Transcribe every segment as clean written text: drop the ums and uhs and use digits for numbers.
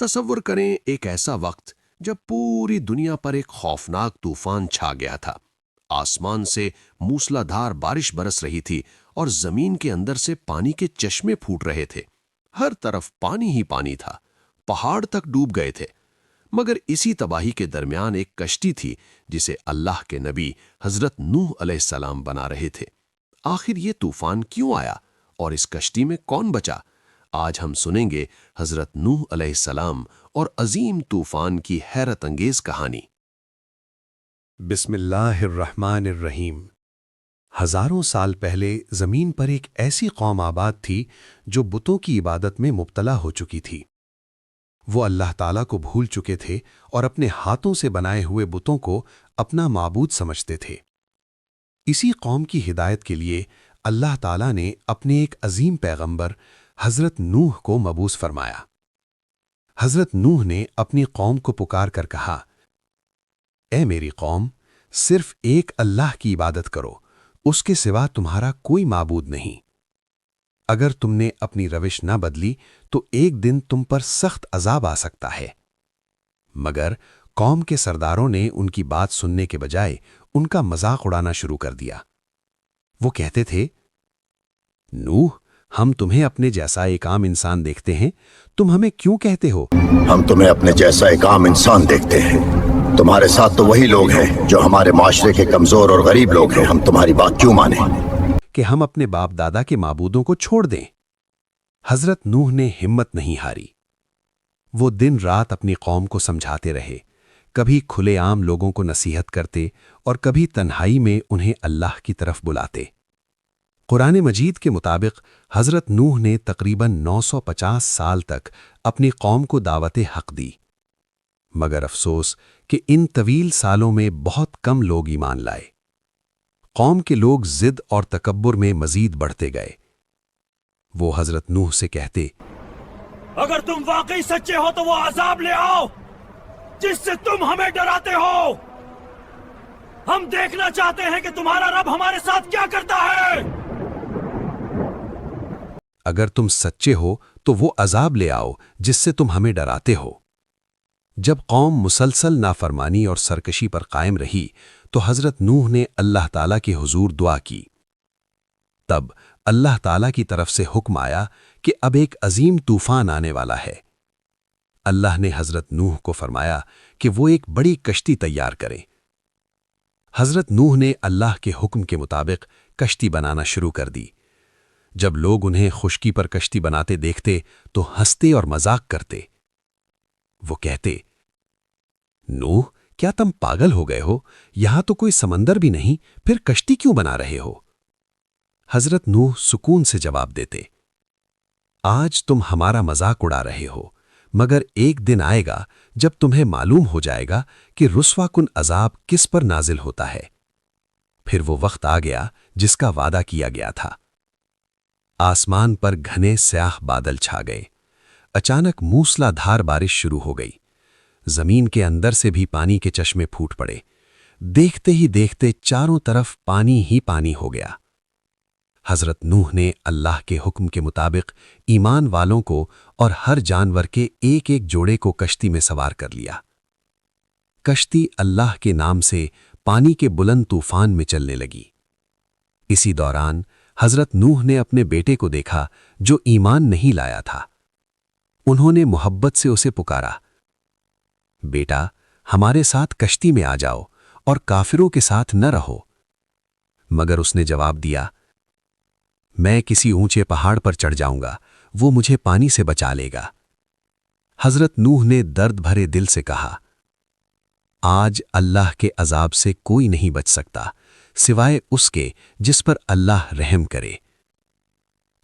تصور کریں ایک ایسا وقت جب پوری دنیا پر ایک خوفناک طوفان چھا گیا تھا۔ آسمان سے موسلا دھار بارش برس رہی تھی اور زمین کے اندر سے پانی کے چشمے پھوٹ رہے تھے۔ ہر طرف پانی ہی پانی تھا، پہاڑ تک ڈوب گئے تھے۔ مگر اسی تباہی کے درمیان ایک کشتی تھی جسے اللہ کے نبی حضرت نوح علیہ السلام بنا رہے تھے۔ آخر یہ طوفان کیوں آیا اور اس کشتی میں کون بچا؟ آج ہم سنیں گے حضرت نوح علیہ السلام اور عظیم طوفان کی حیرت انگیز کہانی۔ بسم اللہ الرحمن الرحیم۔ ہزاروں سال پہلے زمین پر ایک ایسی قوم آباد تھی جو بتوں کی عبادت میں مبتلا ہو چکی تھی۔ وہ اللہ تعالیٰ کو بھول چکے تھے اور اپنے ہاتھوں سے بنائے ہوئے بتوں کو اپنا معبود سمجھتے تھے۔ اسی قوم کی ہدایت کے لیے اللہ تعالیٰ نے اپنے ایک عظیم پیغمبر حضرت نوح کو مبعوث فرمایا۔ حضرت نوح نے اپنی قوم کو پکار کر کہا، اے میری قوم، صرف ایک اللہ کی عبادت کرو، اس کے سوا تمہارا کوئی معبود نہیں۔ اگر تم نے اپنی روش نہ بدلی تو ایک دن تم پر سخت عذاب آ سکتا ہے۔ مگر قوم کے سرداروں نے ان کی بات سننے کے بجائے ان کا مذاق اڑانا شروع کر دیا۔ وہ کہتے تھے، نوح، ہم تمہیں اپنے جیسا ایک عام انسان دیکھتے ہیں، تم ہمیں کیوں کہتے ہو؟ ہم تمہیں اپنے جیسا ایک عام انسان دیکھتے ہیں۔ تمہارے ساتھ تو وہی لوگ ہیں جو ہمارے معاشرے کے کمزور اور غریب لوگ ہیں، ہم تمہاری بات کیوں مانیں؟ کہ ہم اپنے باپ دادا کے معبودوں کو چھوڑ دیں۔ حضرت نوح نے ہمت نہیں ہاری۔ وہ دن رات اپنی قوم کو سمجھاتے رہے، کبھی کھلے عام لوگوں کو نصیحت کرتے اور کبھی تنہائی میں انہیں اللہ کی طرف بلاتے۔ قرآن مجید کے مطابق حضرت نوح نے تقریباً 950 سال تک اپنی قوم کو دعوت حق دی، مگر افسوس کہ ان طویل سالوں میں بہت کم لوگ ایمان لائے۔ قوم کے لوگ ضد اور تکبر میں مزید بڑھتے گئے۔ وہ حضرت نوح سے کہتے، اگر تم واقعی سچے ہو تو وہ عذاب لے آؤ جس سے تم ہمیں ڈراتے ہو۔ ہم دیکھنا چاہتے ہیں کہ تمہارا رب ہمارے ساتھ کیا کرتا ہے۔ اگر تم سچے ہو تو وہ عذاب لے آؤ جس سے تم ہمیں ڈراتے ہو۔ جب قوم مسلسل نافرمانی اور سرکشی پر قائم رہی تو حضرت نوح نے اللہ تعالیٰ کے حضور دعا کی۔ تب اللہ تعالیٰ کی طرف سے حکم آیا کہ اب ایک عظیم طوفان آنے والا ہے۔ اللہ نے حضرت نوح کو فرمایا کہ وہ ایک بڑی کشتی تیار کریں۔ حضرت نوح نے اللہ کے حکم کے مطابق کشتی بنانا شروع کر دی۔ جب لوگ انہیں خشکی پر کشتی بناتے دیکھتے تو ہنستے اور مذاق کرتے۔ وہ کہتے، نوح، کیا تم پاگل ہو گئے ہو؟ یہاں تو کوئی سمندر بھی نہیں، پھر کشتی کیوں بنا رہے ہو؟ حضرت نوح سکون سے جواب دیتے، آج تم ہمارا مذاق اڑا رہے ہو، مگر ایک دن آئے گا جب تمہیں معلوم ہو جائے گا کہ رسوا کن عذاب کس پر نازل ہوتا ہے۔ پھر وہ وقت آ گیا جس کا وعدہ کیا گیا تھا۔ آسمان پر گھنے سیاہ بادل چھا گئے۔ اچانک موسلا دھار بارش شروع ہو گئی۔ زمین کے اندر سے بھی پانی کے چشمے پھوٹ پڑے۔ دیکھتے ہی دیکھتے چاروں طرف پانی ہی پانی ہو گیا۔ حضرت نوح نے اللہ کے حکم کے مطابق ایمان والوں کو اور ہر جانور کے ایک ایک جوڑے کو کشتی میں سوار کر لیا۔ کشتی اللہ کے نام سے پانی کے بلند طوفان میں چلنے لگی۔ اسی دوران حضرت نوح نے اپنے بیٹے کو دیکھا جو ایمان نہیں لایا تھا۔ انہوں نے محبت سے اسے پکارا، بیٹا، ہمارے ساتھ کشتی میں آ جاؤ اور کافروں کے ساتھ نہ رہو۔ مگر اس نے جواب دیا، میں کسی اونچے پہاڑ پر چڑھ جاؤں گا، وہ مجھے پانی سے بچا لے گا۔ حضرت نوح نے درد بھرے دل سے کہا، آج اللہ کے عذاب سے کوئی نہیں بچ سکتا سوائے اس کے جس پر اللہ رحم کرے۔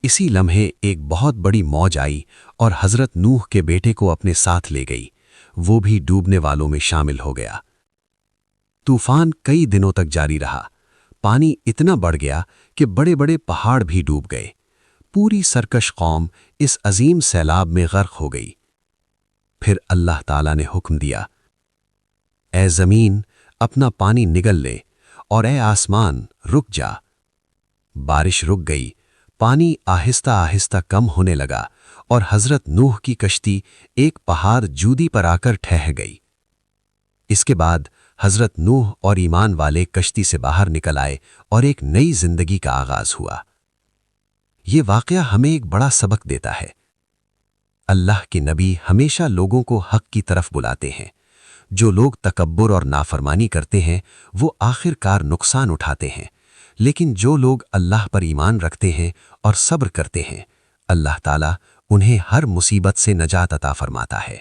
اسی لمحے ایک بہت بڑی موج آئی اور حضرت نوح کے بیٹے کو اپنے ساتھ لے گئی۔ وہ بھی ڈوبنے والوں میں شامل ہو گیا۔ طوفان کئی دنوں تک جاری رہا۔ پانی اتنا بڑھ گیا کہ بڑے بڑے پہاڑ بھی ڈوب گئے۔ پوری سرکش قوم اس عظیم سیلاب میں غرق ہو گئی۔ پھر اللہ تعالیٰ نے حکم دیا، اے زمین، اپنا پانی نگل لے، اور اے آسمان، رک جا۔ بارش رک گئی، پانی آہستہ آہستہ کم ہونے لگا اور حضرت نوح کی کشتی ایک پہاڑ جودی پر آ کر ٹھہر گئی۔ اس کے بعد حضرت نوح اور ایمان والے کشتی سے باہر نکل آئے اور ایک نئی زندگی کا آغاز ہوا۔ یہ واقعہ ہمیں ایک بڑا سبق دیتا ہے۔ اللہ کے نبی ہمیشہ لوگوں کو حق کی طرف بلاتے ہیں۔ جو لوگ تکبر اور نافرمانی کرتے ہیں وہ آخر کار نقصان اٹھاتے ہیں، لیکن جو لوگ اللہ پر ایمان رکھتے ہیں اور صبر کرتے ہیں، اللہ تعالیٰ انہیں ہر مصیبت سے نجات عطا فرماتا ہے۔